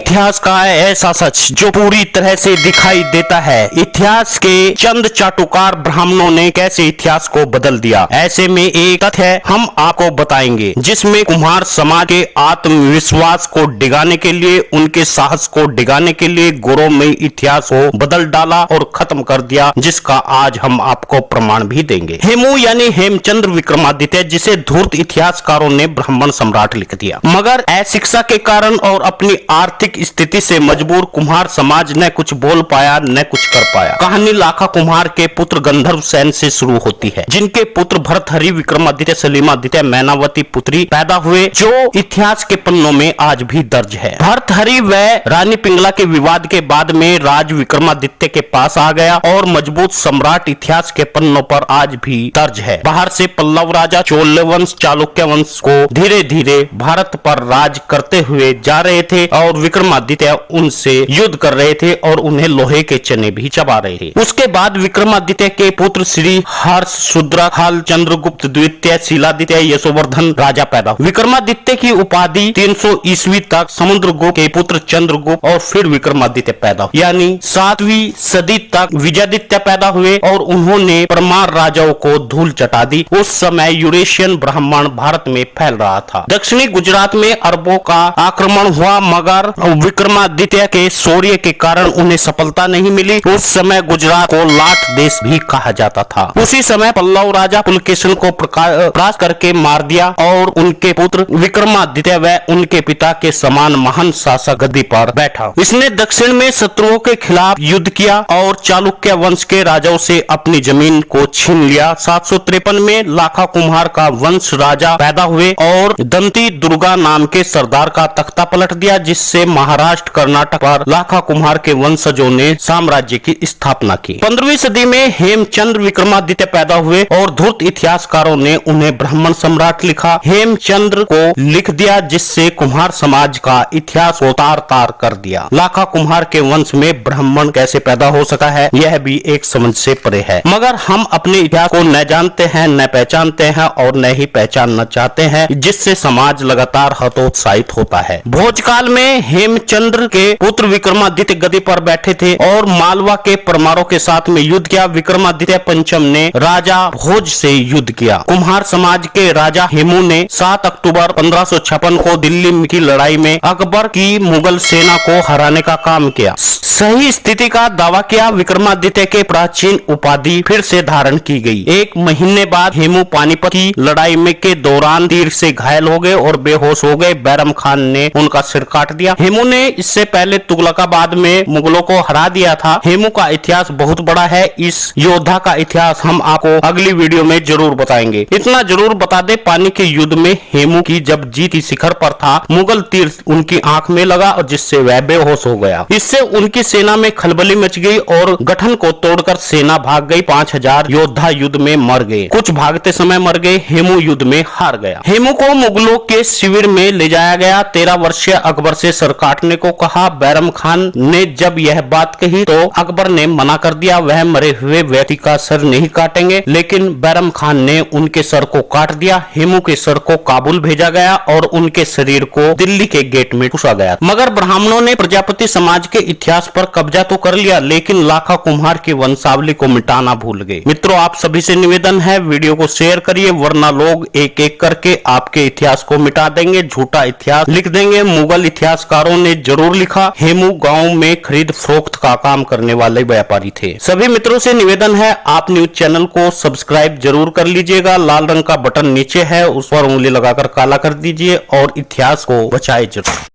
इतिहास का है ऐसा सच जो पूरी तरह से दिखाई देता है। इतिहास के चंद चाटुकार ब्राह्मणों ने कैसे इतिहास को बदल दिया। ऐसे में एक तथ्य हम आपको बताएंगे जिसमें कुम्हार समाज के आत्मविश्वास को डिगाने के लिए, उनके साहस को डिगाने के लिए गौरवमयी इतिहास को बदल डाला और खत्म कर दिया, जिसका आज हम आपको प्रमाण भी देंगे। हेमू यानी हेमचंद्र विक्रमादित्य, जिसे धूर्त इतिहासकारों ने ब्राह्मण सम्राट लिख दिया, मगर अशिक्षा के कारण और अपनी आर्थिक स्थिति से मजबूर कुम्हार समाज न कुछ बोल पाया न कुछ कर पाया। कहानी लाखा कुम्हार के पुत्र गंधर्व सेन से शुरू होती है, जिनके पुत्र भरतहरि विक्रमादित्य सलीमादित्य मैनावती पुत्री पैदा हुए, जो इतिहास के पन्नों में आज भी दर्ज है। भरतहरि व रानी पिंगला के विवाद के बाद में राज विक्रमादित्य के पास आ गया और मजबूत सम्राट इतिहास के पन्नों पर आज भी दर्ज है। बाहर से पल्लव राजा चोल वंश चालुक्य वंश को धीरे धीरे भारत पर राज करते हुए जा रहे थे और विक्रमादित्य उनसे युद्ध कर रहे थे और उन्हें लोहे के चने भी चबा रहे थे। उसके बाद विक्रमादित्य के पुत्र श्री हर्ष शुद्र हल चंद्रगुप्त द्वितीय शीलादित्य यशोवर्धन राजा पैदा हुए। विक्रमादित्य की उपाधि 300 ईस्वी तक समुद्रगुप्त के पुत्र चंद्रगुप्त और फिर विक्रमादित्य पैदा हुए, यानी 7वीं सदी तक विजयादित्य पैदा हुए और उन्होंने परमार राजाओं को धूल चटा दी। उस समय यूरेशियन ब्राह्मण भारत में फैल रहा था। दक्षिणी गुजरात में अरबों का आक्रमण हुआ, मगर विक्रमादित्य के शौर्य के कारण उन्हें सफलता नहीं मिली। उस समय गुजरात को लाट देश भी कहा जाता था। उसी समय पल्लव राजा पुलकेशिन को परास्त करके मार दिया और उनके पुत्र विक्रमादित्य व उनके पिता के समान महान शासक गद्दी पर बैठा। इसने दक्षिण में शत्रुओं के खिलाफ युद्ध किया और चालुक्य वंश के राजाओं से अपनी जमीन को छीन लिया। 753 में लाखा कुम्हार का वंश राजा पैदा हुए और दंती दुर्गा नाम के सरदार का तख्ता पलट दिया, जिससे महाराष्ट्र कर्नाटक पर लाखा कुम्हार के वंशजों ने साम्राज्य की स्थापना की। 15वीं सदी में हेमचंद्र विक्रमादित्य पैदा हुए और धूर्त इतिहासकारों ने उन्हें ब्राह्मण सम्राट लिखा, हेमचंद्र को लिख दिया, जिससे कुम्हार समाज का इतिहास को तार तार कर दिया। लाखा कुम्हार के वंश में ब्राह्मण कैसे पैदा हो सका है, यह भी एक समझ से परे है, मगर हम अपने इतिहास को न जानते हैं न पहचानते हैं और न ही पहचानना चाहते हैं, जिससे समाज लगातार हतोत्साहित होता है। भोजकाल में हेमचंद्र के पुत्र विक्रमादित्य गद्दी पर बैठे थे और मालवा के परमारों के साथ में युद्ध किया। विक्रमादित्य पंचम ने राजा भोज से युद्ध किया। कुम्हार समाज के राजा हेमू ने 7 अक्टूबर 1556 को दिल्ली की लड़ाई में अकबर की मुगल सेना को हराने का काम किया। सही स्थिति का दावा किया। विक्रमादित्य के प्राचीन उपाधि फिर से धारण की गई। एक महीने बाद हेमू पानीपत की लड़ाई में के दौरान तीर से घायल हो गए और बेहोश हो गए। बैरम खान ने उनका सिर काट दिया। हेमू ने इससे पहले तुगलकाबाद में मुगलों को हरा दिया था। हेमू का इतिहास बहुत बड़ा है। इस योद्धा का इतिहास हम आपको अगली वीडियो में जरूर बताएंगे। इतना जरूर बता दे, पानी के युद्ध में हेमू की जब जीत शिखर पर था, मुगल तीर उनकी आंख में लगा और जिससे वह बेहोश हो गया। इससे उनकी सेना में खलबली मच गई और गठन को तोड़कर सेना भाग गई। 5000 योद्धा युद्ध में मर गए, कुछ भागते समय मर गए। हेमू युद्ध में हार गया। हेमू को मुगलों के शिविर में ले जाया गया। 13 वर्षीय अकबर से सर काटने को कहा। बैरम खान ने जब यह बात कही तो अकबर ने मना कर दिया, वह मरे हुए व्यक्ति का सर नहीं काटेंगे, लेकिन बैरम खान ने उनके सर को काट दिया। हेमू के सर को काबुल भेजा गया और उनके शरीर को दिल्ली के गेट में ठूसा गया। मगर ब्राह्मणों ने प्रजापति समाज के इतिहास पर कब्जा तो कर लिया, लेकिन लाखा कुम्हार की वंशावली को मिटाना भूल गए। मित्रों, आप सभी से निवेदन है, वीडियो को शेयर करिए, वरना लोग एक एक करके आपके इतिहास को मिटा देंगे, झूठा इतिहास लिख देंगे। मुगल इतिहासकारों ने जरूर लिखा, हेमू गांव में खरीद फरोख्त का काम करने वाले व्यापारी थे। सभी मित्रों से निवेदन है, आप न्यूज चैनल को सब्सक्राइब जरूर कर लीजिएगा। लाल रंग का बटन नीचे है, उस पर उंगली लगाकर काला कर दीजिए और इतिहास को बचाए जरूर।